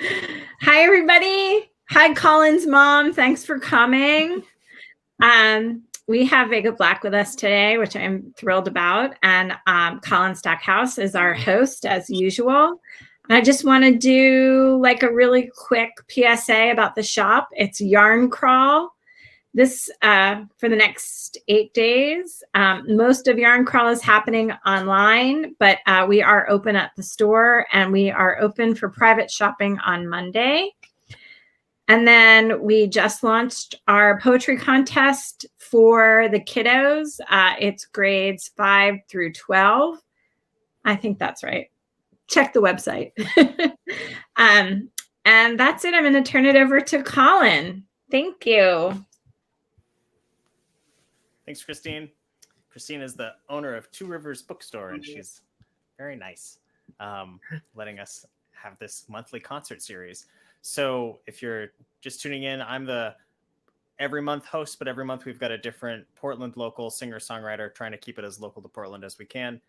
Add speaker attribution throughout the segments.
Speaker 1: Hi, everybody. Hi, Collin's mom. Thanks for coming. We have Vega Black with us today, which I'm thrilled about. And Collin Stackhouse is our host, as usual. I just want to do like a really quick PSA about the shop. It's Yarn Crawl. This for the next 8 days. Most of Yarn Crawl is happening online, but we are open at the store, and we are open for private shopping on Monday. And then we just launched our poetry contest for the kiddos. It's grades 5 through 12. I think that's right. Check the website. And that's it. I'm going to turn it over to Collin. Thank you.
Speaker 2: Thanks, Christine. Christine is the owner of Two Rivers Bookstore, and she's very nice, letting us have this monthly concert series. So if you're just tuning in, I'm the every month host, but every month we've got a different Portland local singer-songwriter, trying to keep it as local to Portland as we can.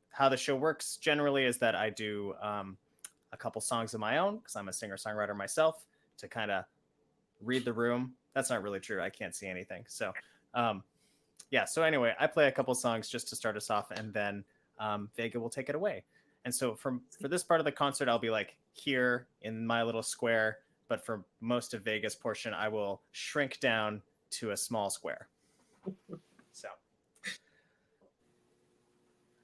Speaker 2: How the show works generally is that I do a couple songs of my own, because I'm a singer-songwriter myself, to kind of read the room. That's not really true. I can't see anything. So yeah, so anyway, I play a couple songs just to start us off, and then Vega will take it away. And so for this part of the concert, I'll be like here in my little square, but for most of Vega's portion, I will shrink down to a small square. So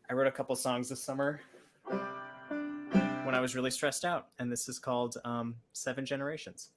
Speaker 2: I wrote a couple songs this summer when I was really stressed out, and this is called 7 Generations.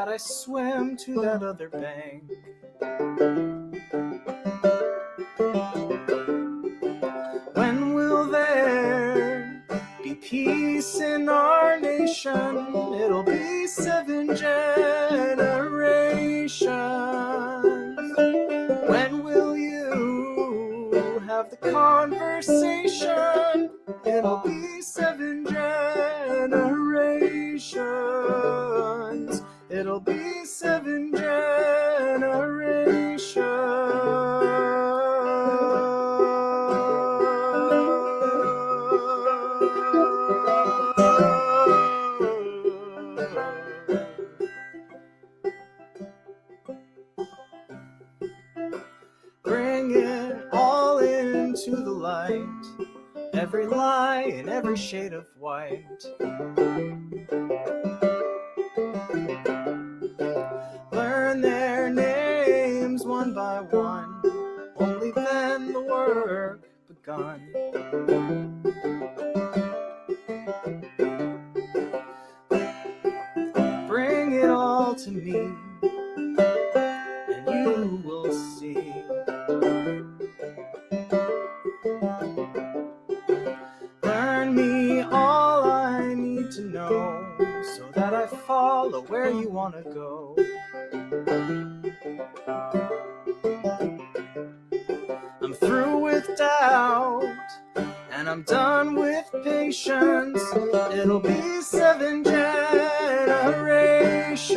Speaker 2: I swim to that other bank. When will there be peace in our nation? It'll be 7 generations. When will you have the conversation? It'll be 7 generations. It'll be 7 generations. Bring it all into the light, every lie in every shade of white. Learn their names one by one, only then the work begun. Bring it all to me, and you will see. Learn me all I need to know, so that I follow where you want to go. I'm through with doubt, and I'm done with patience. It'll be 7 generations.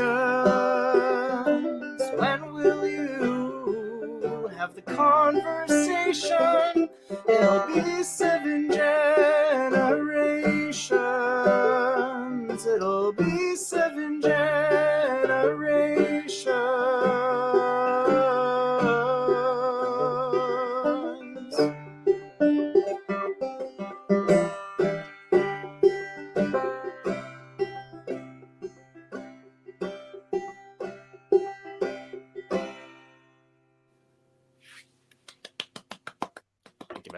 Speaker 2: When will you have the conversation? It'll be 7 generations. It'll be 7 generations.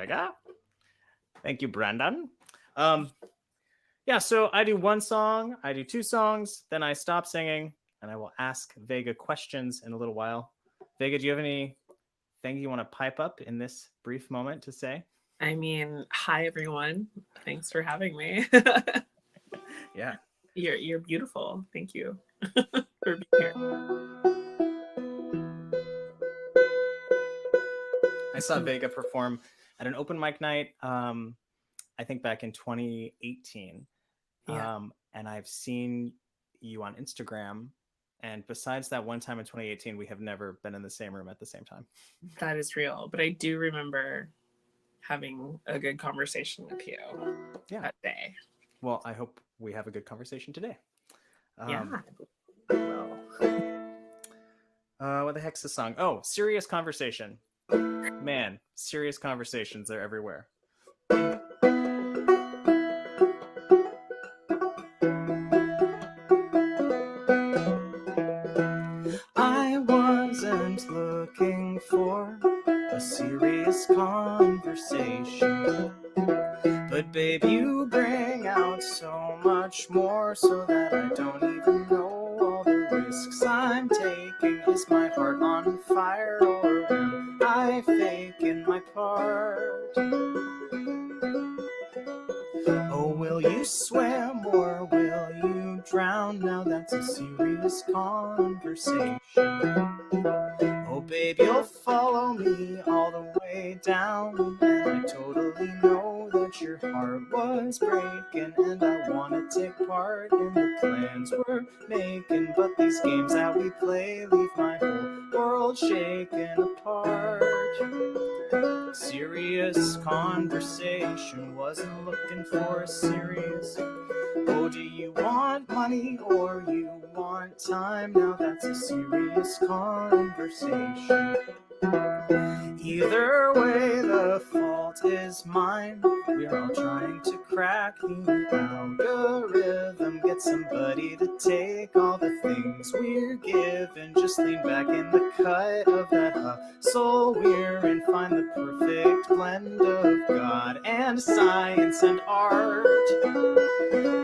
Speaker 2: Vega. Thank you, Brandon. Yeah, so I do one song, I do two songs, then I stop singing, and I will ask Vega questions in a little while. Vega, do you have anything you want to pipe up in this brief moment to say?
Speaker 3: I mean, hi everyone. Thanks for having me.
Speaker 2: Yeah.
Speaker 3: You're beautiful. Thank you for being here.
Speaker 2: I saw Vega perform at an open mic night, I think back in 2018.
Speaker 3: Yeah.
Speaker 2: And I've seen you on Instagram. And besides that one time in 2018, we have never been in the same room at the same time.
Speaker 3: That is real. But I do remember having a good conversation with you that day.
Speaker 2: Well, I hope we have a good conversation today.
Speaker 3: Yeah.
Speaker 2: What the heck's the song? Oh, Serious Conversation. Man, serious conversations, they're everywhere. I wasn't looking for a serious conversation, but babe, you bring out so much more, so that I don't even know all the risks I'm taking. Is my heart on fire, or am I faking my part? Oh, will you swim or will you drown? Now that's a serious conversation. Oh, babe, you'll follow me all the way down, and I totally know that your heart was breaking, and I want to take part in the plans we're making, but these games that we play leave my whole world shaken apart. Serious conversation, wasn't looking for a serious. Oh, do you want money or you want time? Now that's a serious conversation. Either way, the fault is mine. We're all trying to crack the algorithm, get somebody to take all the things we're given. Just lean back in the cut of that hustle we're in, find the perfect blend of God and science and art.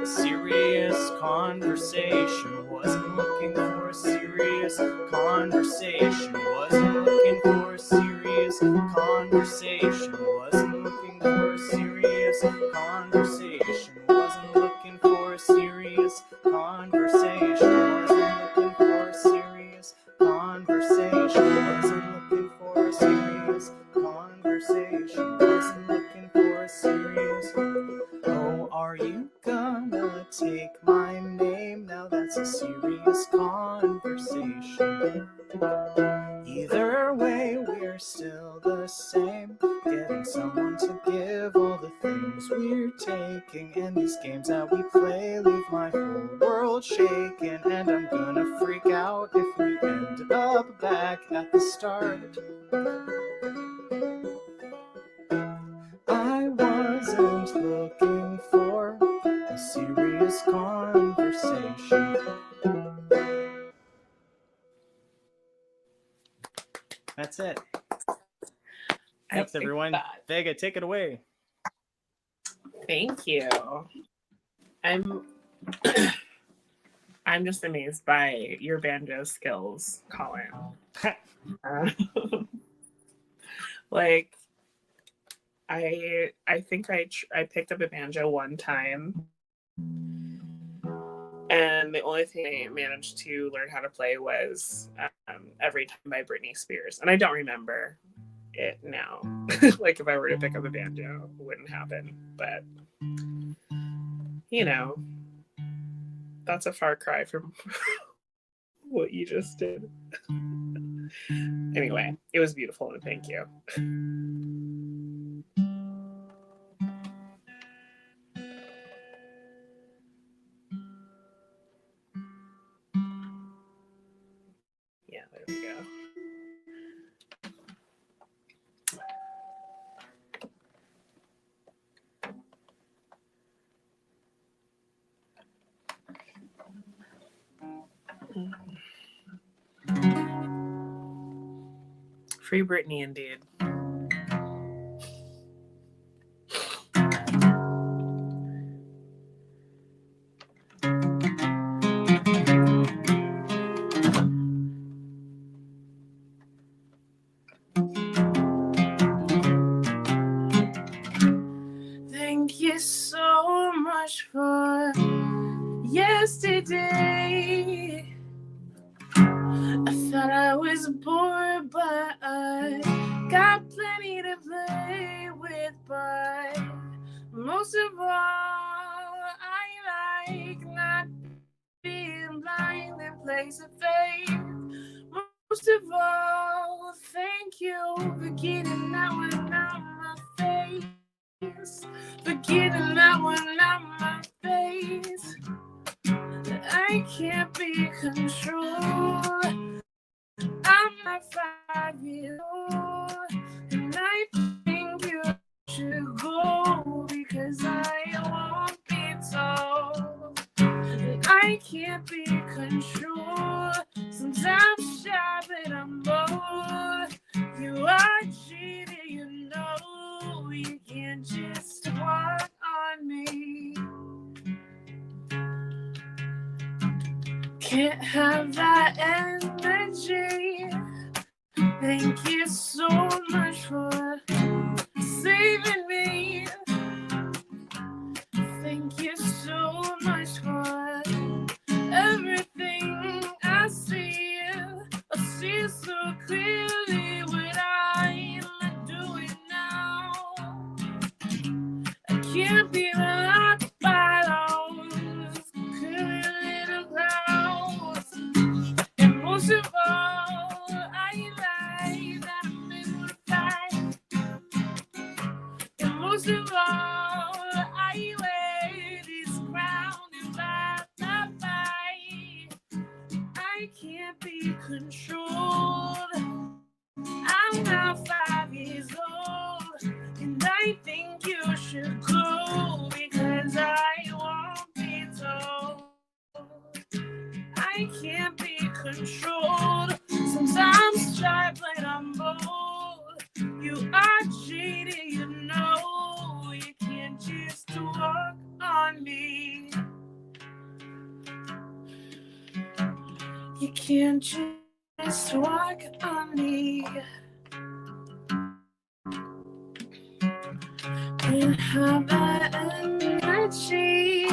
Speaker 2: Serious conversation, wasn't looking for a serious conversation, wasn't looking for a serious conversation, wasn't looking for a serious conversation, wasn't looking for a serious conversation, wasn't looking for a serious conversation, wasn't looking for a serious conversation, wasn't looking for a serious. Oh, are you gonna take my name? Now that's a serious conversation. Either way, we're still the same, getting someone to give all the things we're taking, and these games that we play leave my whole world shaking, and I'm gonna freak out if we end up back at the start. I wasn't looking for a serious conversation. That's it. Thanks, everyone. Vega, take it away.
Speaker 3: Thank you. I'm just amazed by your banjo skills, Collin. Like, I think I picked up a banjo one time, and the only thing I managed to learn how to play was Every Time by Britney Spears, and I don't remember it now. Like, if I were to pick up a banjo, it wouldn't happen, but you know, that's a far cry from what you just did. Anyway, it was beautiful, and thank you. Yeah, there we go. Free Britney, indeed. most of all, I like not being blind in place of faith. Most of all, thank you for getting that one out my face. For getting that one out my face. I can't be controlled. I'm not 5 years old, and I think you should go because I won't be told. I can't be controlled. Sometimes shy, but I'm bold. You are cheating, you know. You can't just walk on me. Can't have that energy. Thank you so much for saving me. Thank you so much for everything I see so clearly what I'm doing now. I can't be locked by those clear little clouds. And most of all, I like that I'm able to fly. And most of all, I wear this crown and bye. I can't be controlled. I'm now 5 years old, and I think you should go because I won't be told. I can't be controlled. Sometimes shy, but I'm bold. You are cheating, you know. You can't just walk on me. You can't just walk on me. And have that energy.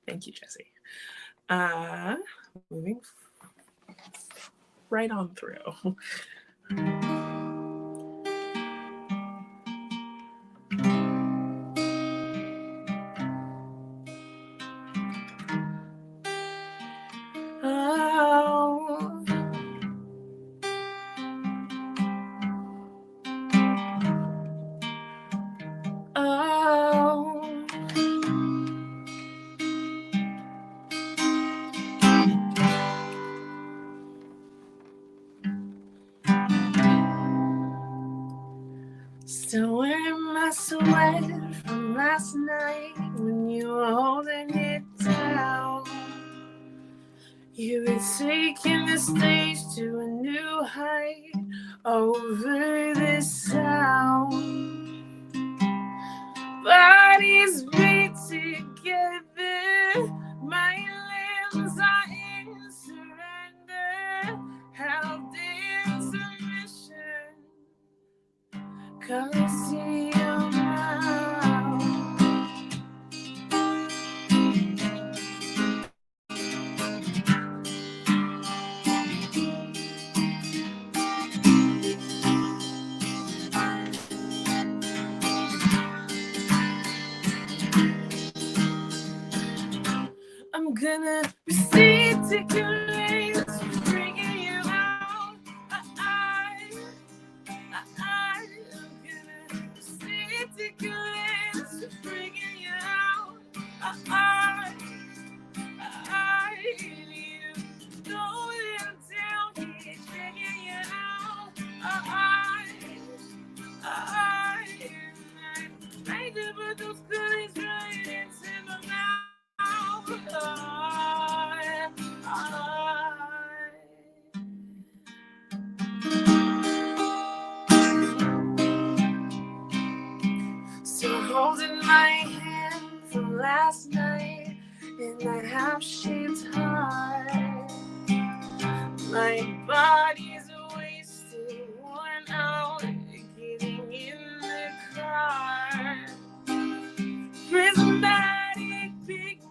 Speaker 3: Thank you, Jesse. Moving right on through. Oh. Oh. Still wearing my sweater from last night when you were holding it down. You were taking the stage to a new height over the sound. Bodies beat together, my limbs are in surrender, held in submission. Come see your mouth. I'm gonna receive bringing you out. I'm gonna receive bringing you out. You know that I'm down here checking you out. I could put those goodies right into my mouth. Still holding my hand from last night in that half-shaped heart. My body's wasted, worn out, getting in the car. Prismatic pigment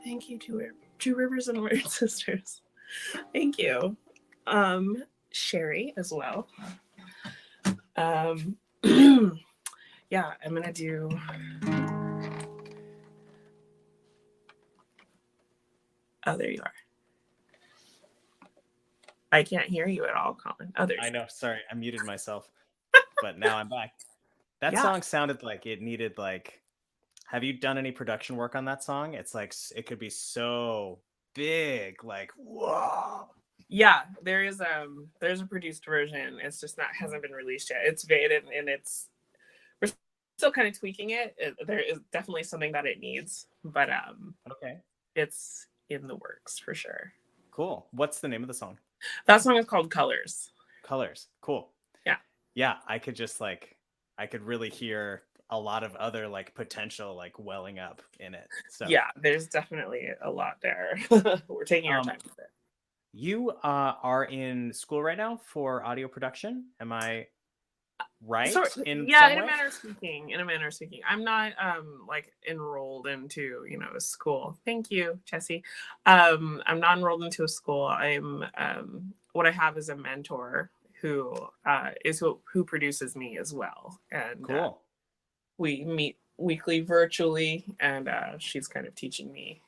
Speaker 3: Thank you, Two Rivers and Weird Sisters. Thank you. Sherry as well. Yeah, I'm gonna do there you are. I can't hear you at all, Collin.
Speaker 2: I know, sorry, I muted myself. But now I'm back. That song sounded like it needed like, have you done any production work on that song? It's like it could be so big, like whoa.
Speaker 3: Yeah, there's a produced version. It's just hasn't been released yet. It's Vega and we're still kind of tweaking it. There is definitely something that it needs, but
Speaker 2: okay,
Speaker 3: it's in the works for sure.
Speaker 2: Cool. What's the name of the song?
Speaker 3: That song is called Colors.
Speaker 2: Colors. Cool.
Speaker 3: Yeah.
Speaker 2: I could just I could really hear a lot of other like potential like welling up in it. So
Speaker 3: yeah, there's definitely a lot there. We're taking our time with it.
Speaker 2: You are in school right now for audio production. Am I right?
Speaker 3: In a manner of speaking. I'm not like enrolled into a school. Thank you, Jessie. I'm not enrolled into a school. I'm what I have is a mentor who produces me as well, and
Speaker 2: cool.
Speaker 3: We meet weekly virtually, and she's kind of teaching me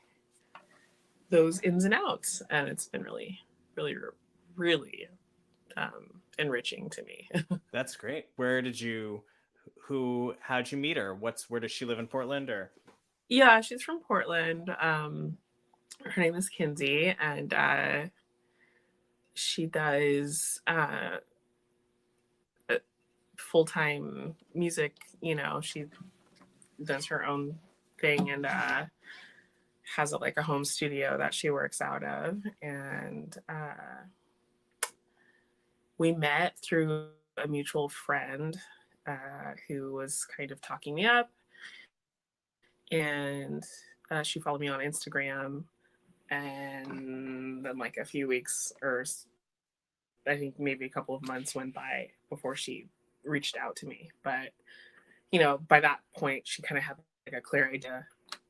Speaker 3: those ins and outs, and it's been really, really, really enriching to me.
Speaker 2: That's great. How'd you meet her? Where does she live in Portland or?
Speaker 3: Yeah, she's from Portland. Her name is Kinsey, and she does full-time music. She does her own thing and has a home studio that she works out of, and we met through a mutual friend who was kind of talking me up, and she followed me on Instagram, and then a few weeks, or I think maybe a couple of months, went by before she reached out to me. But by that point she kind of had a clear idea,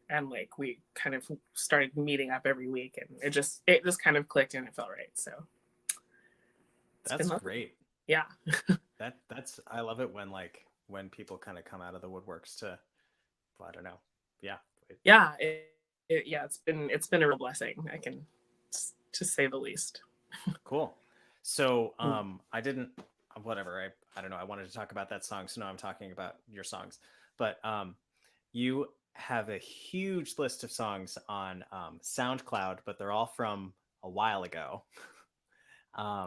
Speaker 3: and we kind of started meeting up every week, and it just kind of clicked and it felt right. So
Speaker 2: that's great.
Speaker 3: Yeah.
Speaker 2: that's I love it when people kind of come out of the woodworks to, I don't know. Yeah.
Speaker 3: Yeah. It's been a real blessing, I can just say the least.
Speaker 2: Cool. So I didn't, whatever, I don't know, I wanted to talk about that song, so now I'm talking about your songs. But you have a huge list of songs on SoundCloud, but they're all from a while ago.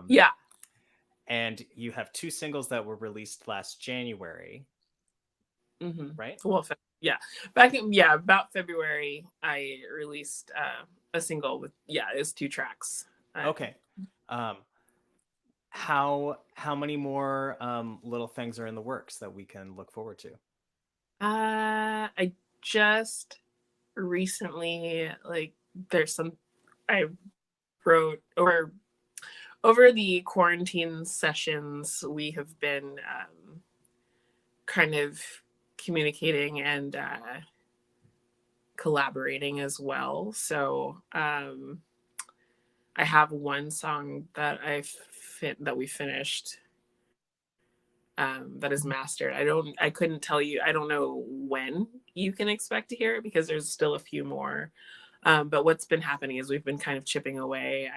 Speaker 3: Yeah.
Speaker 2: And you have 2 singles that were released last January.
Speaker 3: Mm-hmm.
Speaker 2: Right?
Speaker 3: Well, yeah. About February, I released a single with, it's 2 tracks.
Speaker 2: Okay. How many more little things are in the works that we can look forward to?
Speaker 3: I just recently, there's some I wrote over the quarantine sessions. We have been kind of communicating and collaborating as well. So I have one song that that we finished that is mastered. I couldn't tell you. I don't know when you can expect to hear it because there's still a few more. But what's been happening is we've been kind of chipping away.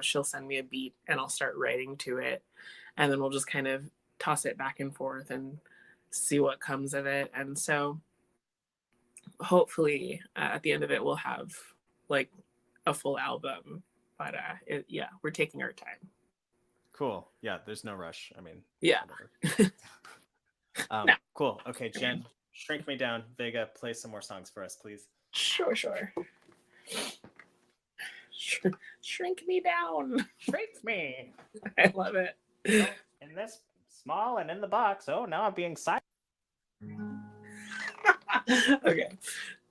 Speaker 3: She'll send me a beat and I'll start writing to it, and then we'll just kind of toss it back and forth and see what comes of it. And so hopefully at the end of it, we'll have like a full album, but we're taking our time.
Speaker 2: Cool. Yeah, there's no rush. I mean,
Speaker 3: yeah.
Speaker 2: No. Cool. Okay, Jen, shrink me down. Vega, play some more songs for us, please.
Speaker 3: Sure. Shrink me down.
Speaker 2: Shrink me.
Speaker 3: I love it.
Speaker 2: In this small and in the box. Oh, now I'm being silent.
Speaker 3: Okay.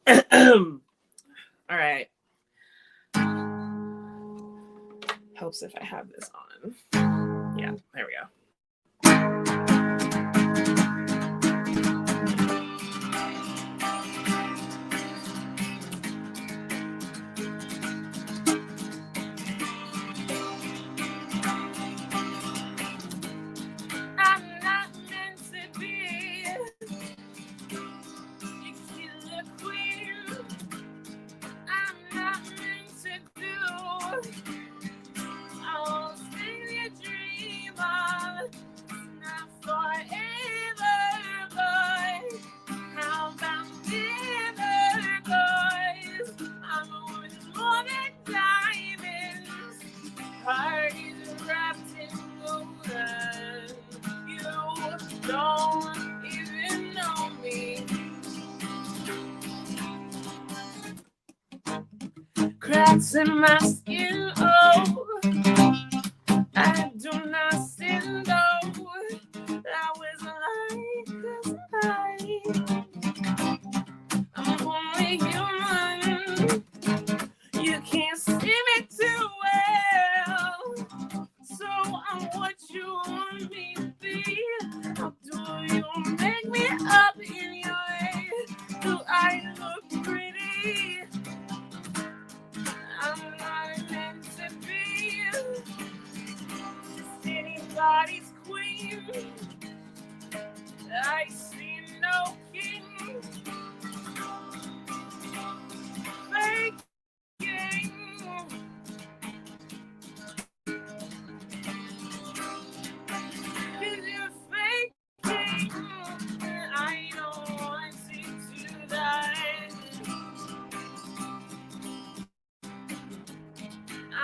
Speaker 3: All right. Helps if I have this on. Yeah, there we go. Cracks in my skin, oh, I do not sin, though. That was a lie, 'cause I'm only human. You can't see me too well, so I'm what you want me to be. How do you make me up in your way? Do I look pretty? I'm not meant to be just anybody's queen. I see no king faking. Cause you're faking. I don't want to do that.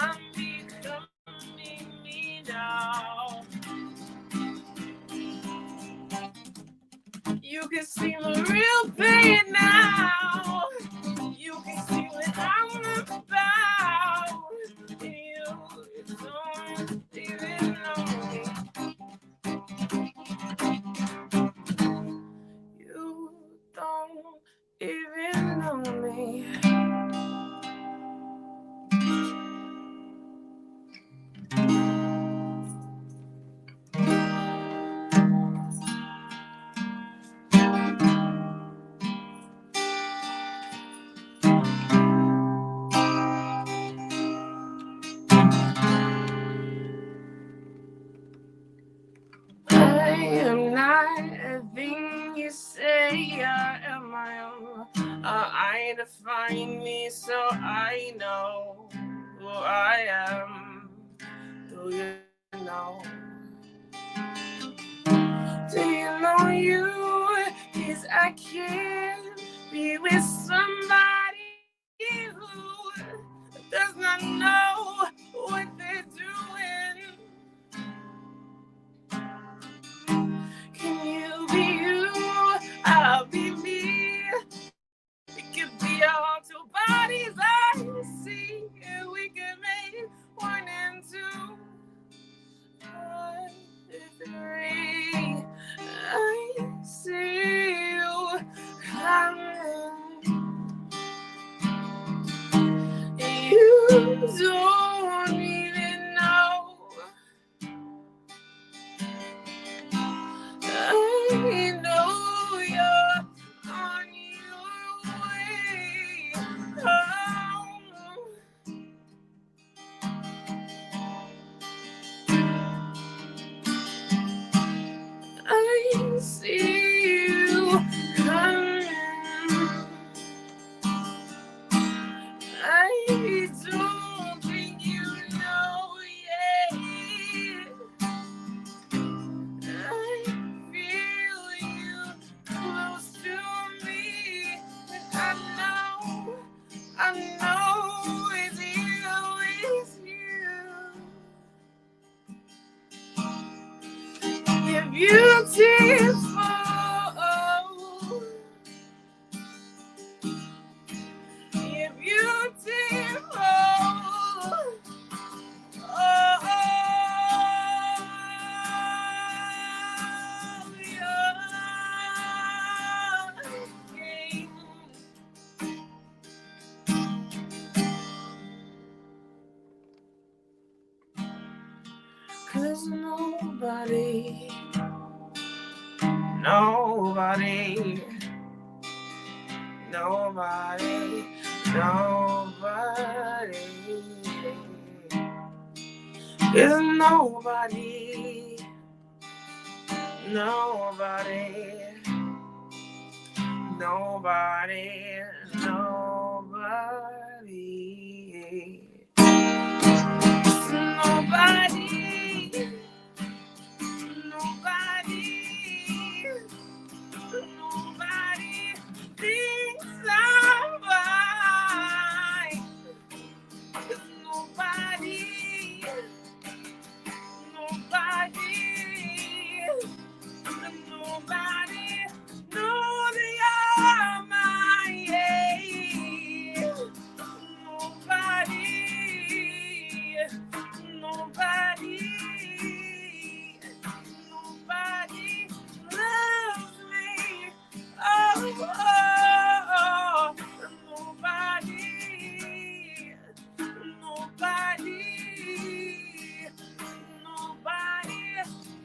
Speaker 3: I'm becoming me now. You can see the real pain now. You can see what I'm about. You don't even know me. You don't even know me. I am not a thing you say I am my own. I define me so I know who I am. Do you know? Do you know you? 'Cause I can't be with somebody who does not know what they're doing. Can you be you? I'll be me. It could be our two bodies I see. And we can make 1 and 2. 1, 3. I see you coming. You don't even know. I know. There's nobody, nobody, nobody, nobody. There's nobody, nobody, nobody, nobody. Nobody, nobody, nobody thinks I'm right. Nobody, nobody, nobody knows you're my age. Nobody, nobody, nobody loves me. Oh, oh, oh. Nobody, nobody, nobody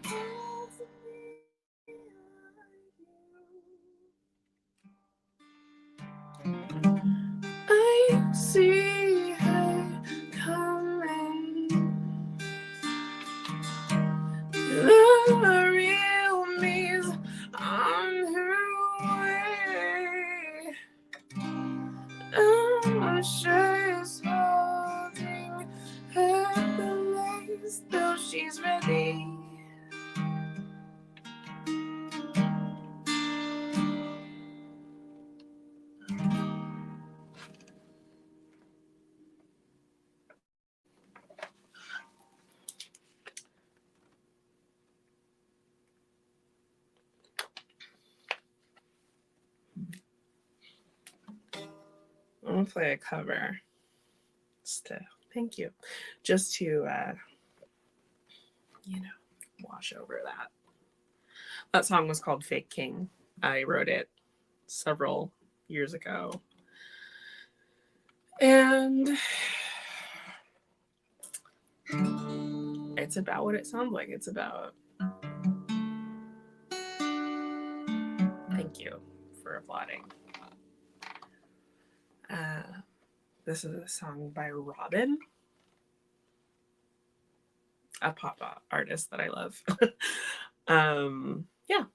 Speaker 3: loves me like you. I see her coming. The real me's on her way. I'm sure it's holding her place till she's ready. I'm gonna play a cover. Thank you. Just to wash over that. That song was called Fake King. I wrote it several years ago. And it's about what it sounds like it's about. Thank you for applauding. This is a song by Robin, a pop artist that I love. Yeah.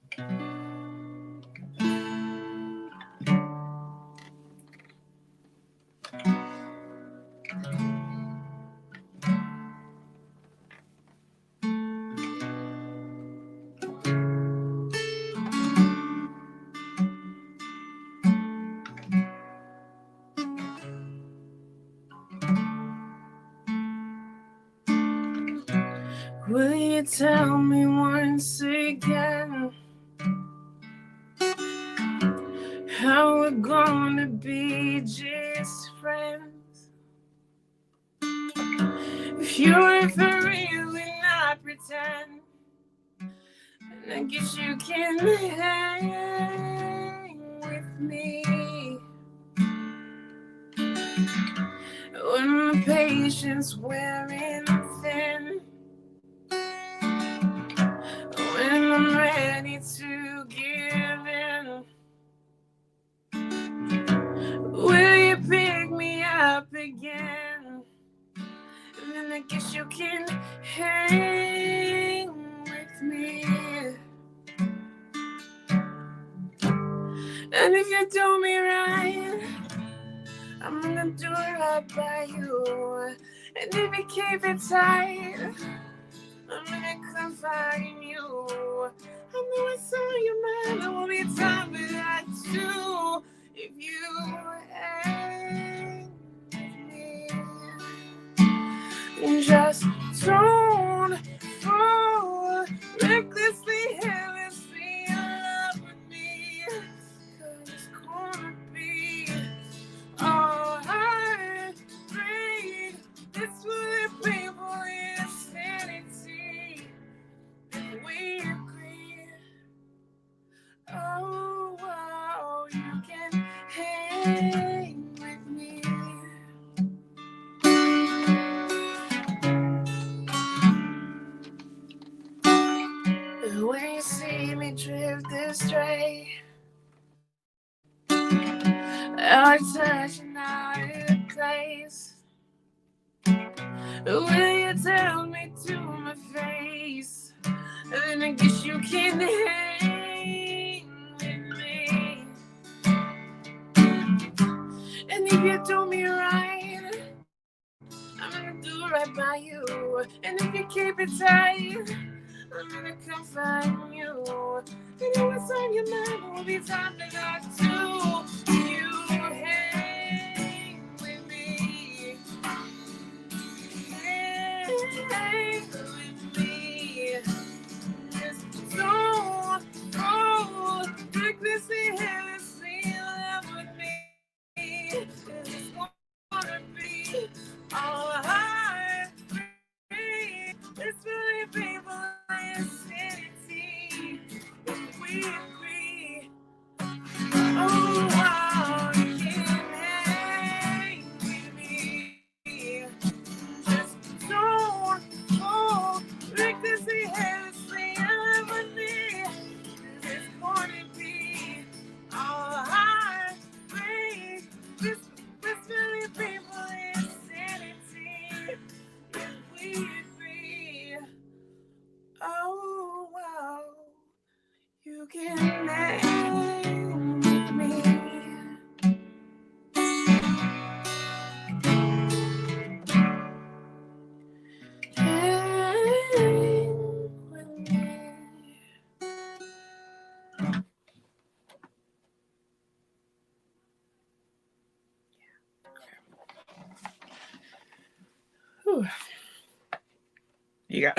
Speaker 3: Will you tell me once again how we're gonna be just friends? If you're for real and not pretend, then I guess you can hang with me. When the patience wearing thin, when I'm ready to give in, will you pick me up again? And then I guess you can hang with me. And if you do me right, I'm gonna do it right by you. And if you keep it tight, I'm gonna confide in you. I know it's on your mind, there will be time that I do. If you hang with me, just don't fall recklessly, carelessly in love with me. 'Cause it's gonna be alright. This will be for insanity. If we agree, oh, wow, you can hang with me. astray. Our touch and our place. Will you tell me to my face? Then I guess you can hang with me. And if you do me right, I'm gonna do right by you. And if you keep it tight, I'm gonna come find you. And know what's on your mind will be time to talk to you. Hang with me. Hang with me. Just don't recklessly headlessly love with me. It's gonna be alright. It's really people insanity. If we agree. Oh wow, you can hang with me. Just don't recklessly headlessly love with me. It's gonna be alright. This really people insanity. If we agree. Oh wow, you can hang with me. Hang with me. Whew. You got.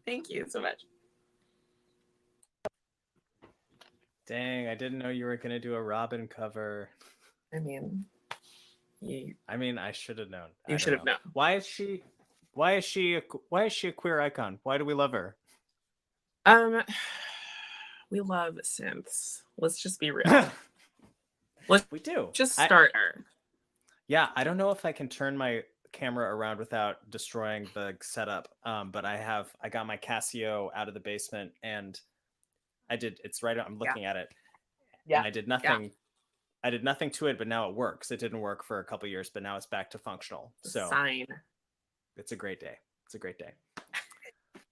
Speaker 3: Thank you so much.
Speaker 2: Dang, I didn't know you were gonna do a Robin cover.
Speaker 3: I mean,
Speaker 2: I should have known.
Speaker 3: you should have known.
Speaker 2: Why is she a queer icon? Why do we love her?
Speaker 3: We love synths. Let's just be real.
Speaker 2: We do.
Speaker 3: Just start her.
Speaker 2: Yeah, I don't know if I can turn my camera around without destroying the setup. But I got my Casio out of the basement and it's right. I'm looking at it.
Speaker 3: Yeah.
Speaker 2: And I did nothing. Yeah. I did nothing to it, but now it works. It didn't work for a couple years, but now it's back to functional. So
Speaker 3: sign.
Speaker 2: It's a great day. It's a great day.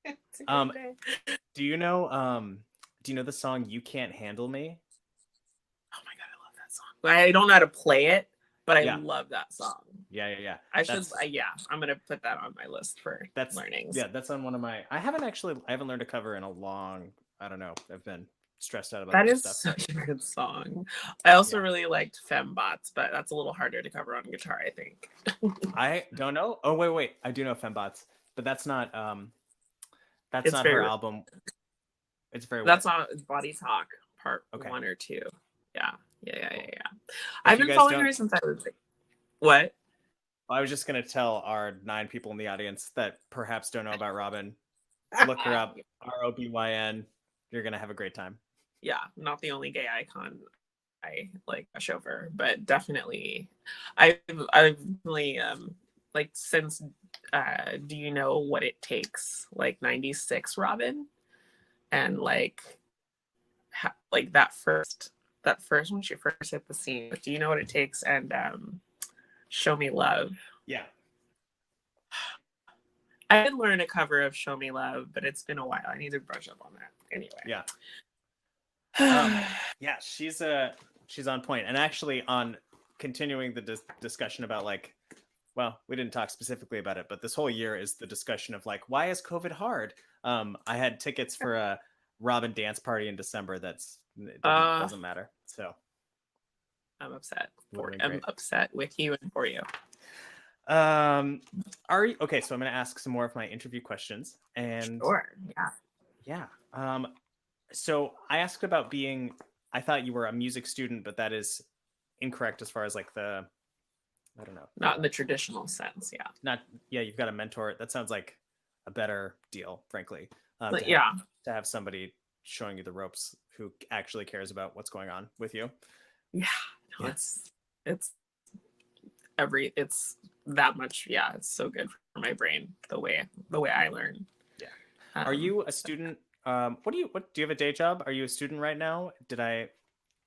Speaker 3: It's a great day.
Speaker 2: Do you know the song "You Can't Handle Me"?
Speaker 3: Oh my god, I love that song. I don't know how to play it, but I love that song.
Speaker 2: Yeah.
Speaker 3: I'm gonna put that on my list for learnings.
Speaker 2: Yeah, that's on one of my. I haven't learned a cover in a long. I don't know. I've been stressed out about
Speaker 3: that. Is
Speaker 2: stuff.
Speaker 3: Such a good song. I also really liked Fembots, but that's a little harder to cover on guitar, I think.
Speaker 2: I don't know. Oh wait, I do know Fembots, but that's not that's not her album. It's very.
Speaker 3: That's on Body Talk Part 1 or 2. Yeah. I've been following her since I was like, what?
Speaker 2: I was just gonna tell our 9 people in the audience that perhaps don't know about Robin. Look her up, ROBYN. You're gonna have a great time.
Speaker 3: Yeah, not the only gay icon I like a chauffeur, but definitely, I've really like since Do You Know What It Takes, like 96 Robin, and like that first when she first hit the scene. Do You Know What It Takes and Show Me Love.
Speaker 2: Yeah.
Speaker 3: I did learn a cover of Show Me Love, but it's been a while. I need to brush up on that. Anyway.
Speaker 2: Yeah. Yeah, she's on point. And actually on continuing the discussion about like, well, we didn't talk specifically about it, but this whole year is the discussion of like, why is COVID hard? I had tickets for a Robin dance party in December. It doesn't matter. So
Speaker 3: I'm upset. I'm upset with you and for you.
Speaker 2: Are you okay? So I'm going to ask some more of my interview questions. And
Speaker 3: sure.
Speaker 2: Yeah. So I asked about I thought you were a music student, but that is incorrect as far as like I don't know.
Speaker 3: Not in the traditional sense. Yeah.
Speaker 2: You've got a mentor. That sounds like a better deal, frankly.
Speaker 3: To
Speaker 2: have somebody showing you the ropes who actually cares about what's going on with you.
Speaker 3: Yeah. No, it's that much. Yeah. It's so good for my brain, the way I learn.
Speaker 2: Yeah. Are you a student what do you have a day job? Are you a student right now? Did I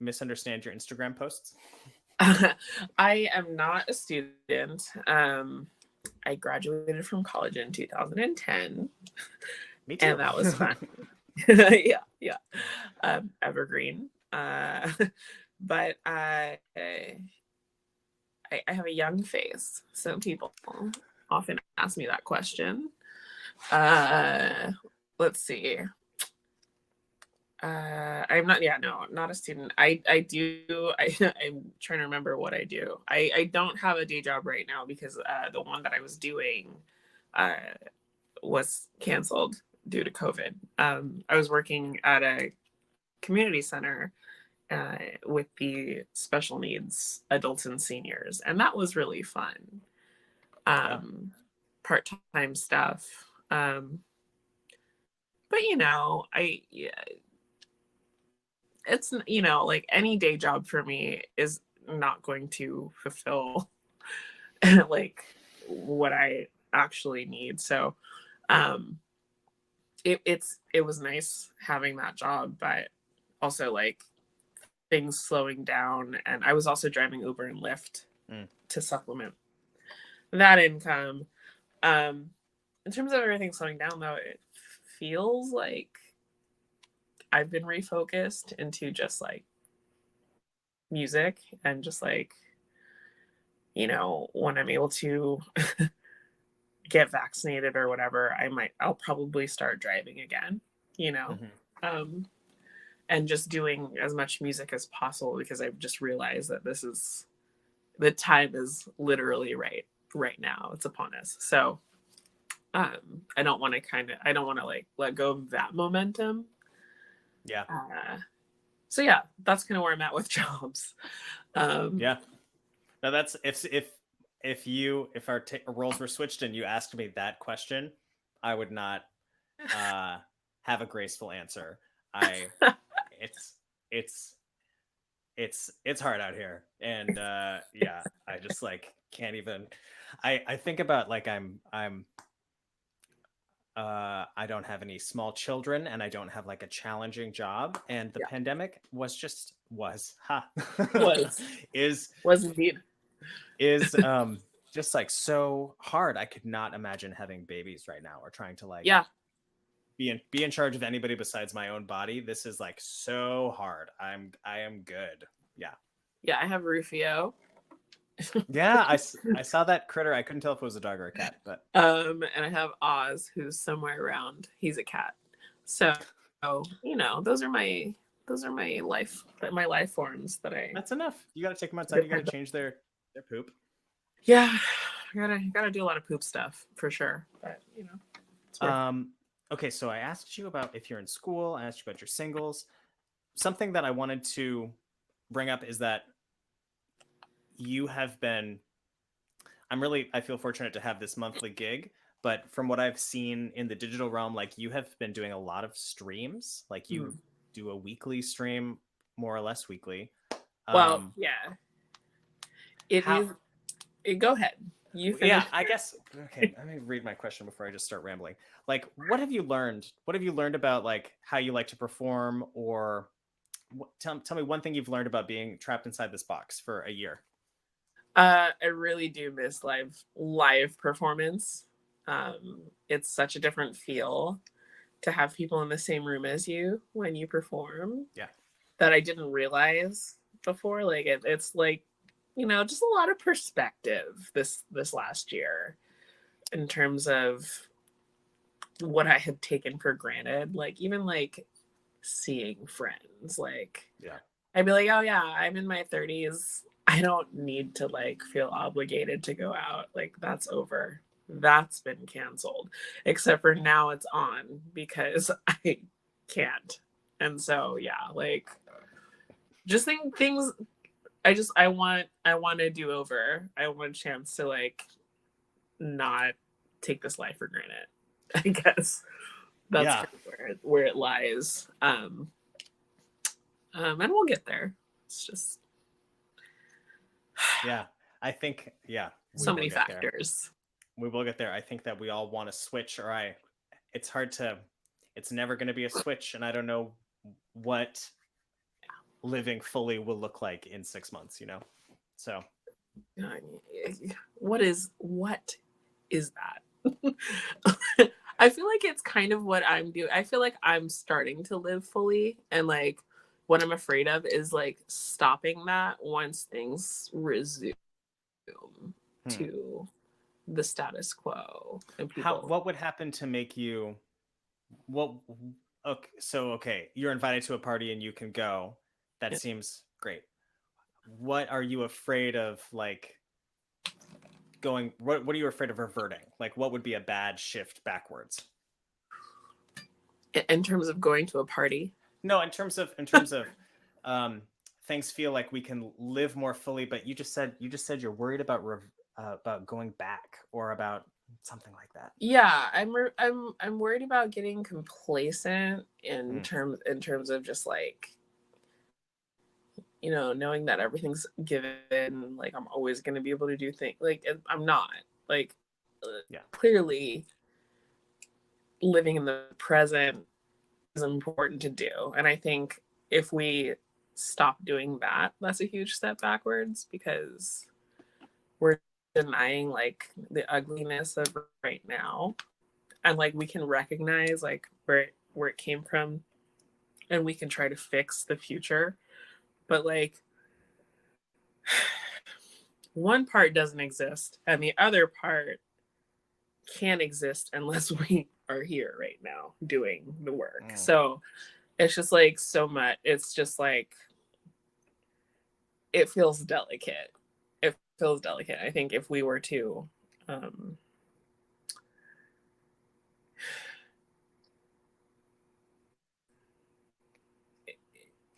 Speaker 2: misunderstand your Instagram posts?
Speaker 3: I am not a student. I graduated from college in 2010.
Speaker 2: Me too.
Speaker 3: And that was fun. Yeah. Evergreen. But I have a young face. Some people often ask me that question. Let's see. I'm not, not a student. I'm trying to remember what I do. I don't have a day job right now because the one that I was doing was canceled due to COVID. I was working at a community center with the special needs adults and seniors, and that was really fun. Part-time stuff. But it's like any day job for me is not going to fulfill like what I actually need. So it was nice having that job, but also like things slowing down, and I was also driving Uber and Lyft to supplement that income. In terms of everything slowing down, though, it feels like I've been refocused into just like music, and just like, when I'm able to get vaccinated or whatever, I'll probably start driving again, and just doing as much music as possible, because I've just realized that the time is literally right now. It's upon us. So I don't want to like let go of that momentum.
Speaker 2: Yeah.
Speaker 3: So yeah, that's kind of where I'm at with jobs.
Speaker 2: Yeah. Now that's if our roles were switched and you asked me that question, I would not have a graceful answer. It's hard out here, and yeah, I just like can't even. I think about like I don't have any small children, and I don't have like a challenging job, and the pandemic was just
Speaker 3: indeed
Speaker 2: just like so hard. I could not imagine having babies right now, or trying to like be in charge of anybody besides my own body. This is like so hard. I am good.
Speaker 3: I have Rufio.
Speaker 2: Yeah, I saw that critter. I couldn't tell if it was a dog or a cat, but
Speaker 3: and I have Oz, who's somewhere around. He's a cat. So those are my life forms that I.
Speaker 2: That's enough. You got to take them outside. You got to change their poop.
Speaker 3: Yeah, I gotta do a lot of poop stuff for sure. But it's
Speaker 2: okay, so I asked you about if you're in school. I asked you about your singles. Something that I wanted to bring up is that you have been. I feel fortunate to have this monthly gig, but from what I've seen in the digital realm, like you have been doing a lot of streams. Like you do a weekly stream, more or less weekly.
Speaker 3: Well, yeah. Go ahead. You finish.
Speaker 2: Yeah, I guess. Okay, let me read my question before I just start rambling. Like, what have you learned? What have you learned about like how you like to perform, or tell me one thing you've learned about being trapped inside this box for a year.
Speaker 3: I really do miss live performance. It's such a different feel to have people in the same room as you when you perform.
Speaker 2: Yeah.
Speaker 3: That I didn't realize before. Like it's like, just a lot of perspective this last year in terms of what I had taken for granted. Like even like seeing friends, like I'd be like, oh yeah, I'm in my 30s. I don't need to like feel obligated to go out. Like that's over. That's been canceled. Except for now it's on because I can't. And so yeah, like just think things I want to do over. I want a chance to like not take this life for granted. I guess that's kind of where it lies. And we'll get there. It's just
Speaker 2: I think
Speaker 3: so many factors.
Speaker 2: We will get there. I think that we all want to switch, or it's hard to it's never going to be a switch, and I don't know what living fully will look like in 6 months, you know? So
Speaker 3: what is that? I feel like it's kind of what I'm doing. I feel like I'm starting to live fully, and like what I'm afraid of is like stopping that once things resume to the status quo. And
Speaker 2: what would happen to make you okay, you're invited to a party and you can go. That seems great. What are you afraid of, like, going, what are you afraid of reverting? Like, what would be a bad shift backwards?
Speaker 3: In terms of going to a party?
Speaker 2: No, in terms of things feel like we can live more fully, but you just said you're worried about going back, or about something like that.
Speaker 3: Yeah, I'm worried about getting complacent in terms of just like, you know, knowing that everything's given, like I'm always going to be able to do things. Like I'm not. Like clearly living in the present is important to do, and I think if we stop doing that, that's a huge step backwards, because we're denying like the ugliness of right now, and like we can recognize like where it came from, and we can try to fix the future, but like one part doesn't exist and the other part can't exist unless we are here right now doing the work. So it's just like so much, it's just like it feels delicate. I think if we were to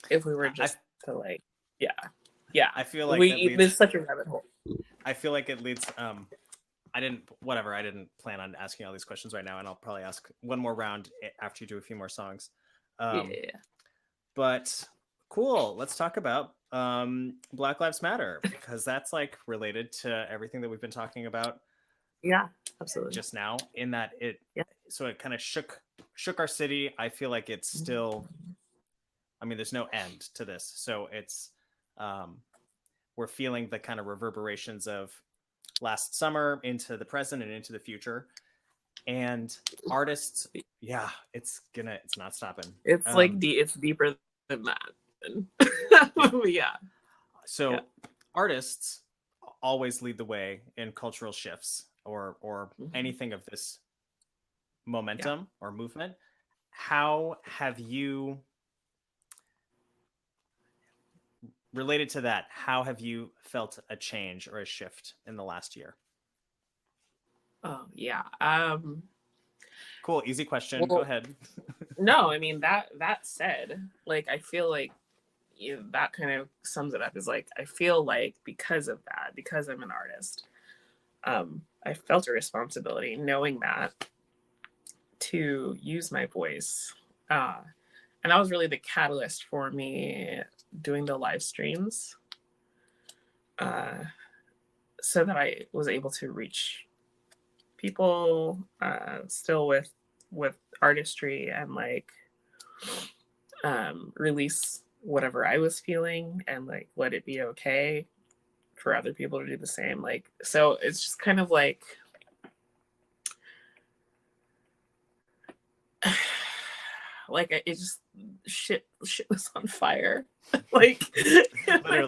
Speaker 3: if we were just to like I feel like there's such a rabbit hole.
Speaker 2: I feel like it leads I didn't plan on asking all these questions right now, and I'll probably ask one more round after you do a few more songs. But cool, let's talk about Black Lives Matter, because that's like related to everything that we've been talking about.
Speaker 3: Yeah, absolutely.
Speaker 2: Just now, in that it kind of shook our city. I feel like it's still, I mean, there's no end to this, so it's we're feeling the kind of reverberations of last summer into the present and into the future. And artists, it's not stopping.
Speaker 3: It's like it's deeper than that.
Speaker 2: So artists always lead the way in cultural shifts or anything of this momentum or movement. How have you, related to that, how have you felt a change or a shift in the last year?
Speaker 3: Oh yeah.
Speaker 2: Cool, easy question. Go ahead.
Speaker 3: No, I mean that said, like I feel like that kind of sums it up, is like I feel like because of that, because I'm an artist, I felt a responsibility knowing that to use my voice. And that was really the catalyst for me doing the live streams, so that I was able to reach people still with artistry, and like release whatever I was feeling, and like let it be okay for other people to do the same. Like, so it's just kind of like like it just shit was on fire. Like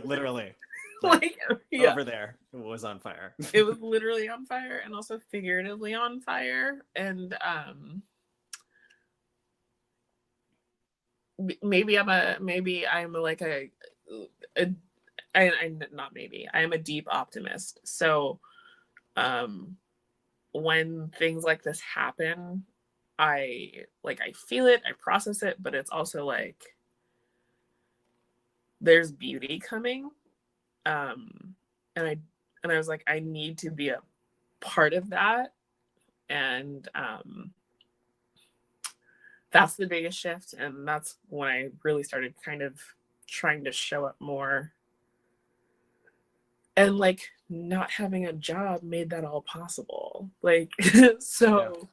Speaker 2: literally
Speaker 3: like
Speaker 2: over there it was on fire.
Speaker 3: It was literally on fire, and also figuratively on fire. And maybe I'm a deep optimist. So when things like this happen, I feel it, I process it, but it's also like there's beauty coming. And I was like, I need to be a part of that. And that's the biggest shift. And that's when I really started kind of trying to show up more. And like not having a job made that all possible. Like, so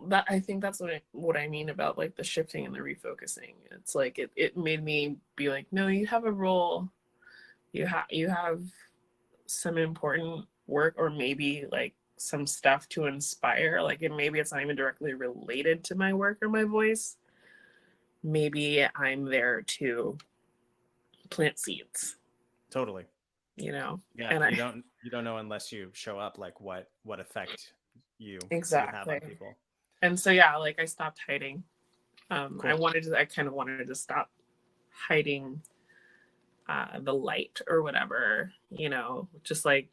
Speaker 3: that I think that's what I mean about like the shifting and the refocusing. It's like it made me be like, no, you have a role, you have some important work, or maybe like some stuff to inspire. Like maybe it's not even directly related to my work or my voice. Maybe I'm there to plant seeds.
Speaker 2: Totally.
Speaker 3: Yeah,
Speaker 2: and you don't know unless you show up, like what effect you have on people.
Speaker 3: And so yeah, like I stopped hiding.
Speaker 2: Cool.
Speaker 3: I kind of wanted to stop hiding the light or whatever, just like,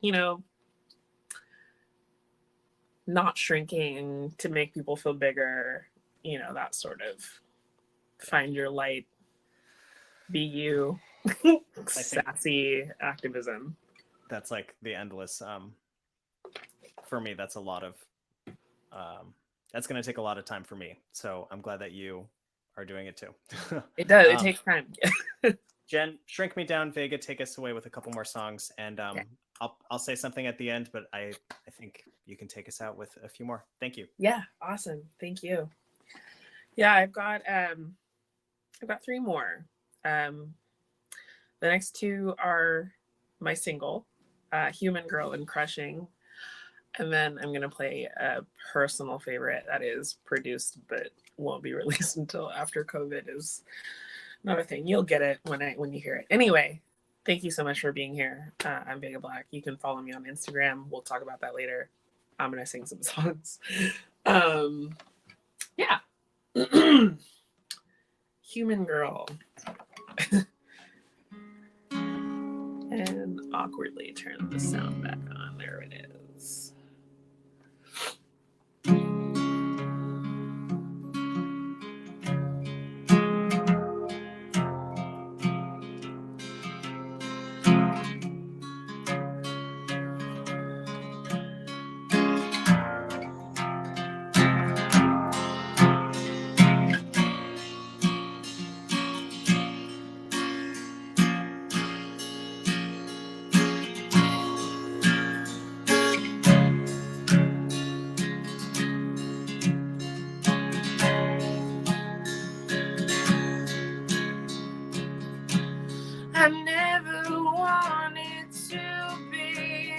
Speaker 3: not shrinking to make people feel bigger, that sort of find your light, be you, sassy activism.
Speaker 2: That's like the endless, for me, that's a lot of, that's going to take a lot of time for me. So I'm glad that you are doing it too.
Speaker 3: It does. It takes time.
Speaker 2: Jen, Shrink Me Down, Vega, take us away with a couple more songs. And I'll say something at the end, but I think you can take us out with a few more. Thank you.
Speaker 3: Yeah. Awesome. Thank you. Yeah, I've got 3 more. The next 2 are my single, Human Girl and Crushing. And then I'm going to play a personal favorite that is produced but won't be released until after COVID is another thing. You'll get it when you hear it. Anyway, thank you so much for being here. I'm Vega Black. You can follow me on Instagram. We'll talk about that later. I'm going to sing some songs. Yeah. Human Girl. And awkwardly turn the sound back on. There it is. I never wanted to be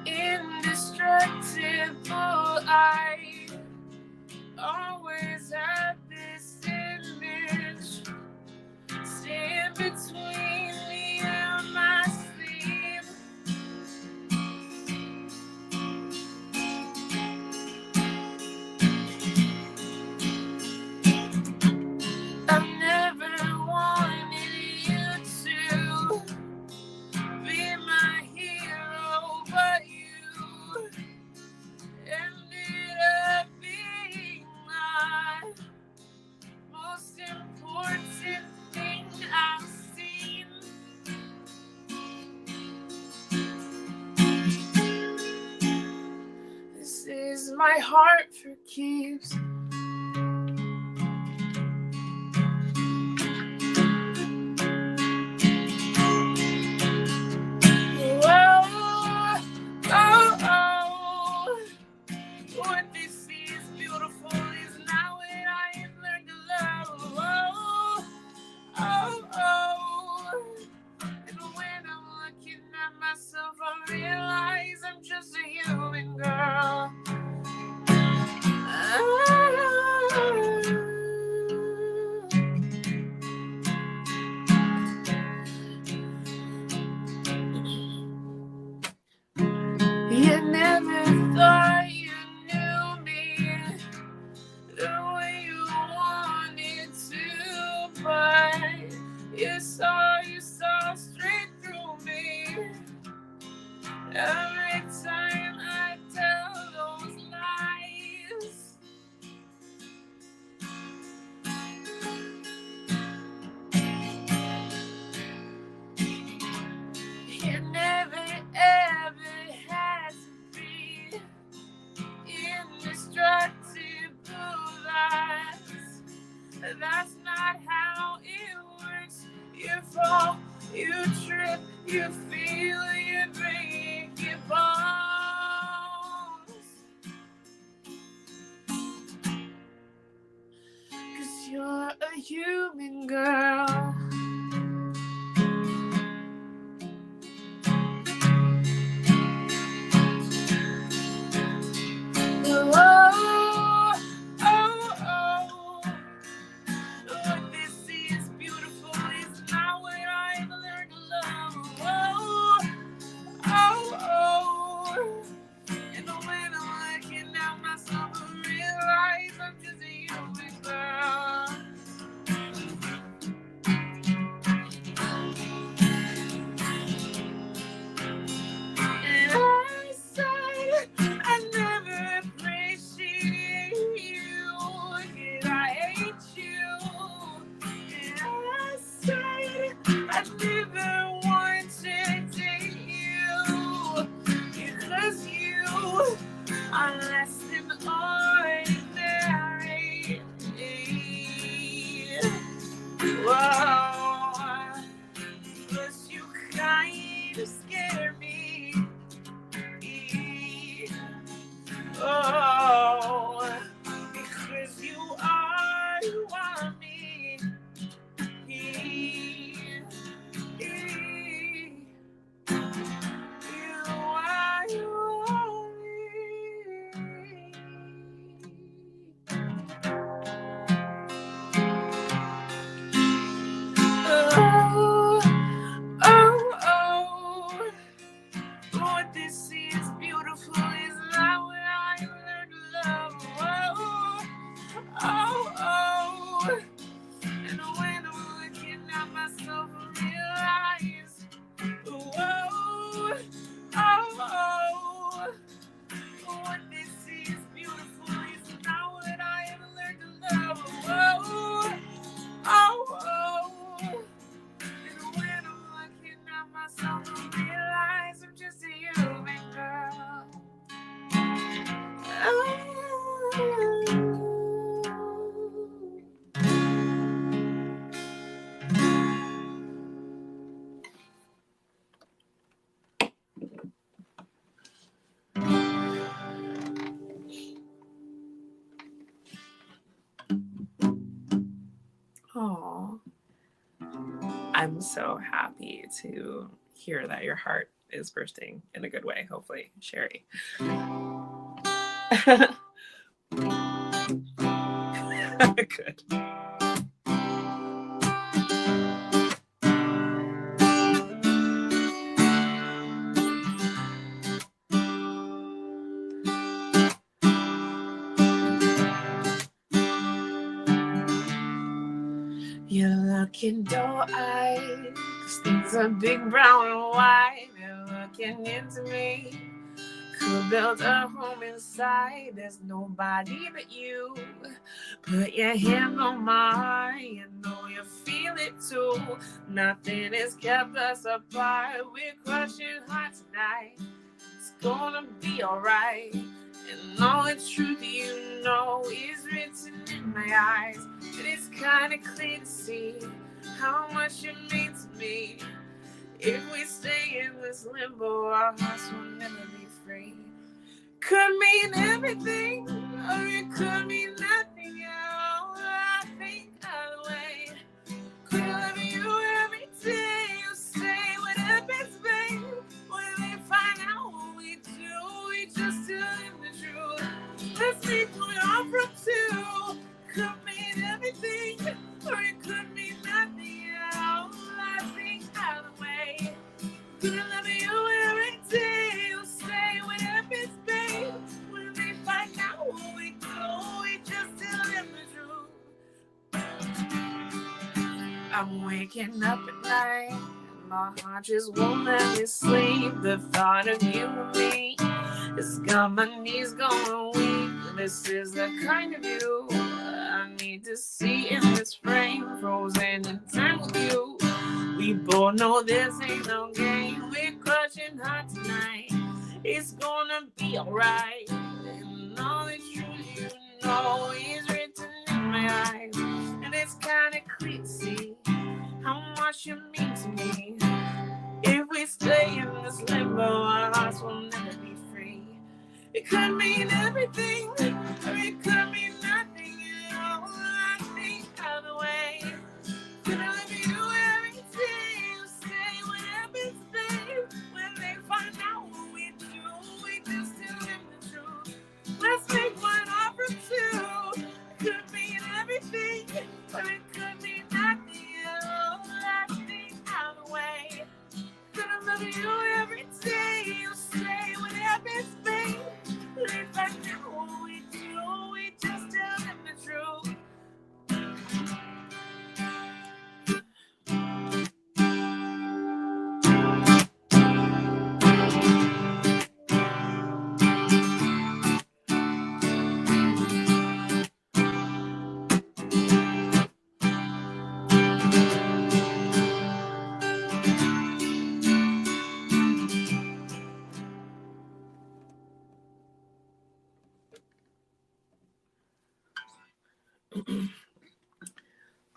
Speaker 3: indestructible. I always had this image stand between me and my sleep. I never wanted you to be my hero, but you ended up being my most important thing I've seen. This is my heart for keeps. What they see is beautiful is not what I have learned to love. And when I'm looking at myself, I realize I'm just a human girl. human girl. Oh, oh, oh. What they see is beautiful is not what I've learned to love. Oh, oh, oh. And when I'm looking at myself, I realize I'm just a human girl. And I said I never appreciate you, and I hate you. And I said I never want to date you, because you are less than ordinary. Whoa, plus you kind of scare me. Oh, because you are who I me. You are who I me. Oh, oh, oh. What they see is beautiful is not what I learned to love. Oh, oh, oh. And when I'm looking at myself, I realize, oh, oh, oh. What they see is beautiful is not what I have learned to love. Oh, oh, oh. And when I'm looking at myself, I realize I'm just a human girl. Oh. Aw. I'm so happy to hear that your heart is bursting in a good way, hopefully, Sherry. Good. You're looking doe-eyed, 'cause things are big, brown, and white. You're looking into me. Could build a home inside. There's nobody but you. Put your hand on my heart. You know you feel it too. Nothing has kept us apart. We're crushing hot tonight. It's gonna be alright. And all the truth you know is written in my eyes. And it's kinda clear to see how much you mean to me. If we stay in this limbo, our hearts will never be free. Could mean everything, or it could mean nothing at all. I think either way. Could love you every day. You say what happens, babe. When they find out what we do, we just tell them the truth. Let's see what I'm from two. Could mean everything, or it could mean nothing at all. I think either way. Could love you every day. You say what happens, babe. When they find out what we do, we just tell them the truth. I'm waking up at night. My heart just won't let me sleep. The thought of you and me has got my knees going weak. This is the kind of you I need to see in this frame, frozen in time with you. We both know this ain't no game. We're crushing hot tonight. It's gonna be alright. And all the truth you know is written in my eyes. And it's kinda clear to see how much you mean to me. If we stay in this limbo, our hearts will never be free. It could mean everything, or it could mean nothing at all. I think either way.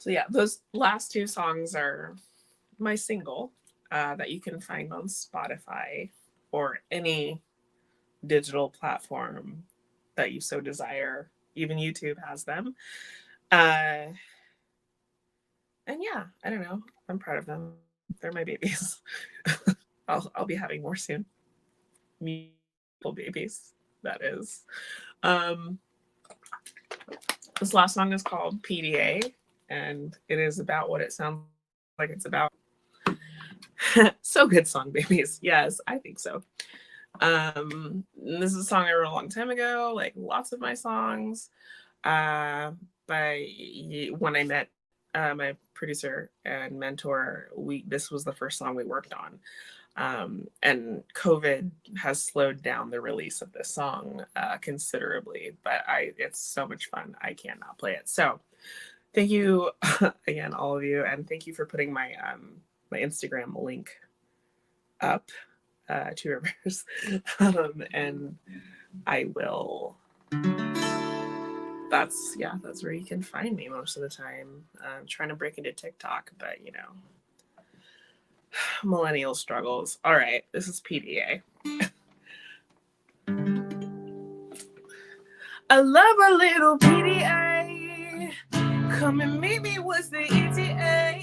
Speaker 3: So yeah, those last two songs are my single that you can find on Spotify or any digital platform that you so desire. Even YouTube has them. And yeah, I don't know. I'm proud of them. They're my babies. I'll be having more soon. Musical babies, that is. This last song is called PDA, and it is about what it sounds like it's about. So good song, babies. Yes, I think so. This is a song I wrote a long time ago, like lots of my songs. When I met my producer and mentor, this was the first song we worked on. And COVID has slowed down the release of this song considerably, but it's so much fun. I cannot play it. So thank you again, all of you. And thank you for putting my Instagram link up, Two Rivers. And I will, that's where you can find me most of the time. I'm trying to break into TikTok, but millennial struggles. All right, this is PDA. I love a little PDA. Come and meet me, what's the ETA?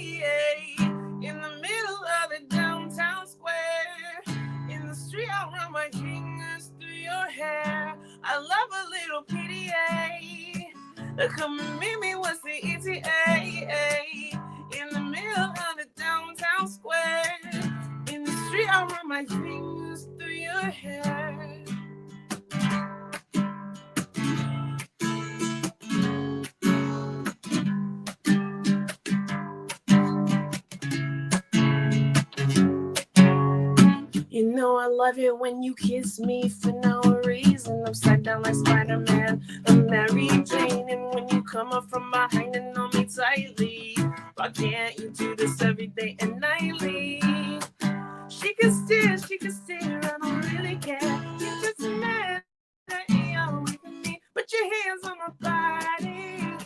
Speaker 3: In the middle of the downtown square. In the street, I'll run my fingers through your hair. I love a little PDA. Come and meet me, what's the ETA? In the middle of the downtown square. In the street, I'll run my fingers through your hair. You know I love it when you kiss me for no reason. Upside down like Spider-Man, I'm Mary Jane. And when you come up from behind and on me tightly, why can't you do this every day and nightly? She can steer, I don't really care. You're just a man, you're away from me. Put your hands on my body,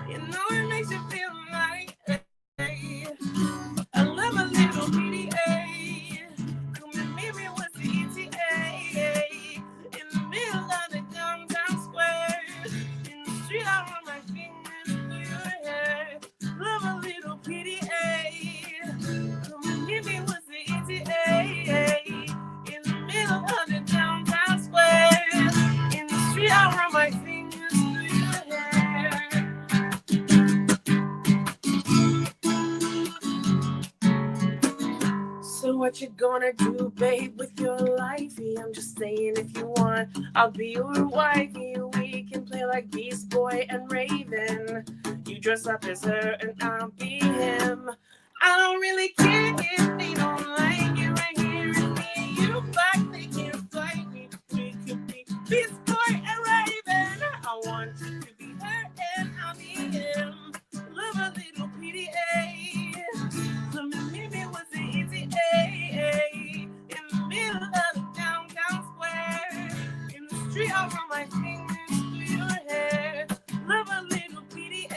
Speaker 3: you know it makes you feel like, hey. I love a little PDA. Come and meet me, what's the ETA? In the middle of the downtown square. In the street, I run my fingers through your hair. Love a little PDA. Come and meet me, what's the ETA? In the middle of the downtown square. In the street, I run my fingers through your hair. So what you gonna do, babe, with your lifey? I'm just saying, if you want, I'll be your wifey. We can play like Beast Boy and Raven. You dress up as her and I'll be him. I don't really care if they don't like it. Right here is me and you, but they can't fight me. We could be Beast Boy and Raven. I want you to be her and I'll be him. Love a little PDA. Come and meet me, what's the ETA? In the middle of the downtown square. In the street, I'll run my fingers through your hair. Love a little PDA.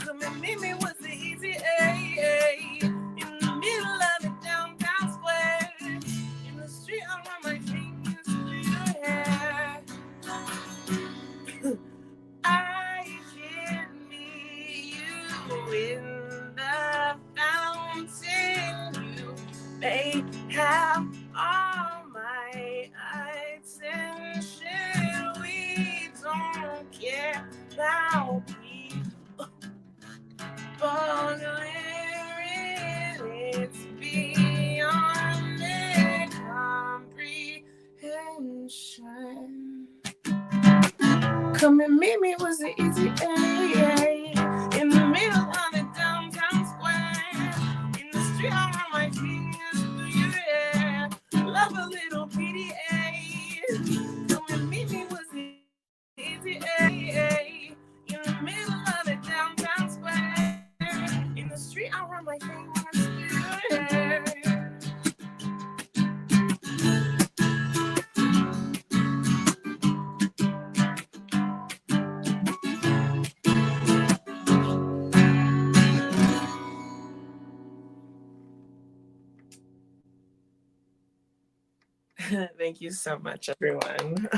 Speaker 3: Come and meet me, what's the ETA? In the middle of the downtown square. In the street, I'll run my fingers through your hair. I can meet you in the fountain. You may have all my attention. We don't care about people boggling. It's beyond their comprehension. Come and meet me, was the ETA? In the middle of the downtown square. In the street, I run my fingers through your hair. Love a little PDA. Come and meet me, was the ETA? In the middle of the downtown square. In the street, I run my fingers through your hair. Thank you so much, everyone.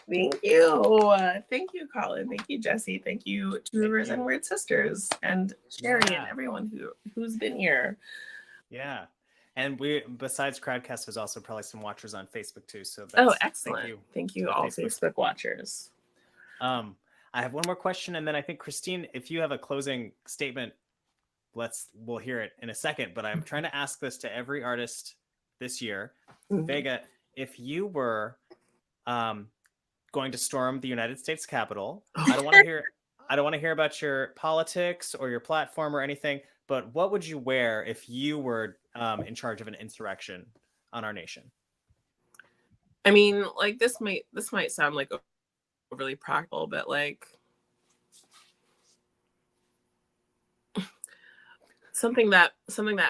Speaker 3: Thank you. Thank you, Collin. Thank you, Jesse. Thank you, Two Rivers and Weird Sisters, and Sherry and everyone who's been here.
Speaker 2: Yeah. And we, besides Crowdcast, there's also probably some watchers on Facebook too. So
Speaker 3: Excellent. Thank you all Facebook watchers.
Speaker 2: I have one more question, and then I think Christine, if you have a closing statement, we'll hear it in a second. But I'm trying to ask this to every artist this year. Mm-hmm. Vega, if you were going to storm the United States Capitol, I don't want to hear about your politics or your platform or anything. But what would you wear if you were in charge of an insurrection on our nation?
Speaker 3: I mean, like this might sound like overly practical, but like something that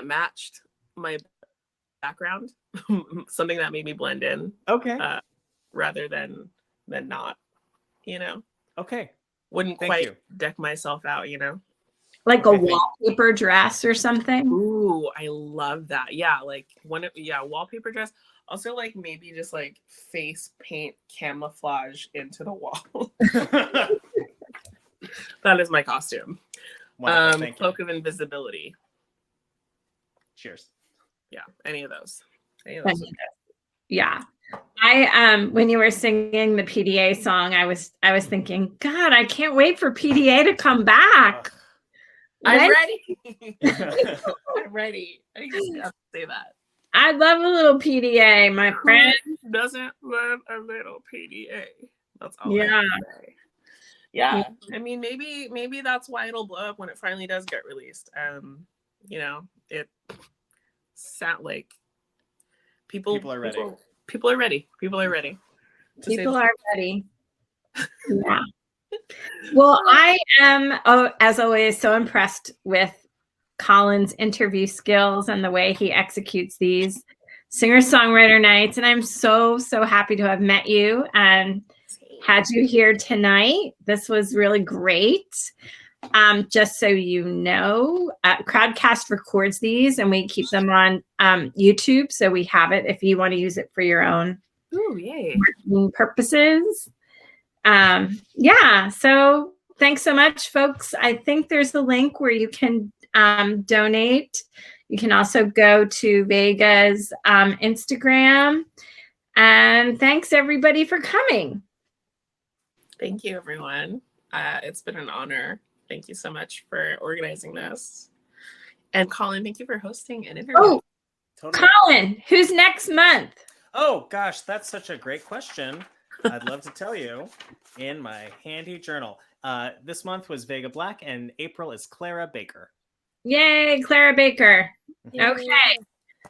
Speaker 3: matched my background, something that made me blend in.
Speaker 2: Okay.
Speaker 3: Rather than not, you know.
Speaker 2: Okay.
Speaker 3: Wouldn't quite deck myself out, you know.
Speaker 1: Like a wallpaper dress or something.
Speaker 3: Ooh, I love that. Yeah, like wallpaper dress. Also, like maybe just like face paint camouflage into the wall. That is my costume. Cloak of invisibility.
Speaker 2: Cheers.
Speaker 3: Yeah, any of those.
Speaker 1: Yeah. I when you were singing the PDA song, I was thinking, God, I can't wait for PDA to come back.
Speaker 3: I'm ready. I'm ready. I just have to say that.
Speaker 1: I love a little PDA, my friend.
Speaker 3: Who doesn't love a little PDA? That's all.
Speaker 1: Yeah.
Speaker 3: I say. Yeah. I mean, maybe that's why it'll blow up when it finally does get released. You know, it sound like people are ready. People are ready. People are ready.
Speaker 1: People are ready. Yeah. Well, I am, as always, so impressed with Collin's interview skills and the way he executes these singer-songwriter nights. And I'm so happy to have met you and had you here tonight. This was really great. Just so you know, Crowdcast records these and we keep them on YouTube. So we have it if you want to use it for your own purposes. Yeah. So thanks so much, folks. I think there's a link where you can donate. You can also go to Vega's Instagram. And thanks everybody for coming.
Speaker 3: Thank you, everyone. It's been an honor. Thank you so much for organizing this. And Collin, thank you for hosting an interview.
Speaker 1: Oh, totally. Collin, who's next month?
Speaker 2: Oh, gosh, that's such a great question. I'd love to tell you in my handy journal. This month was Vega Black, and April is Clara Baker.
Speaker 1: Yay, Clara Baker. Yay. Okay.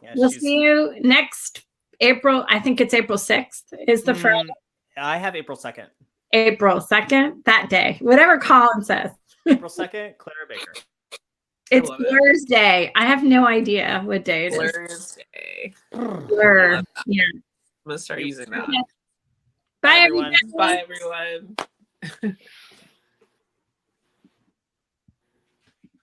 Speaker 1: Yeah, we'll see you next April. I think it's April 6th is the Friday.
Speaker 2: I have April 2nd.
Speaker 1: April 2nd, that day. Whatever Collin says.
Speaker 2: April 2nd, Clara Baker.
Speaker 1: It's Thursday. I have no idea what day it is.
Speaker 3: Thursday.
Speaker 1: Blur. Yeah.
Speaker 3: I'm going to start using that.
Speaker 1: Bye, everyone.
Speaker 3: Bye, everyone.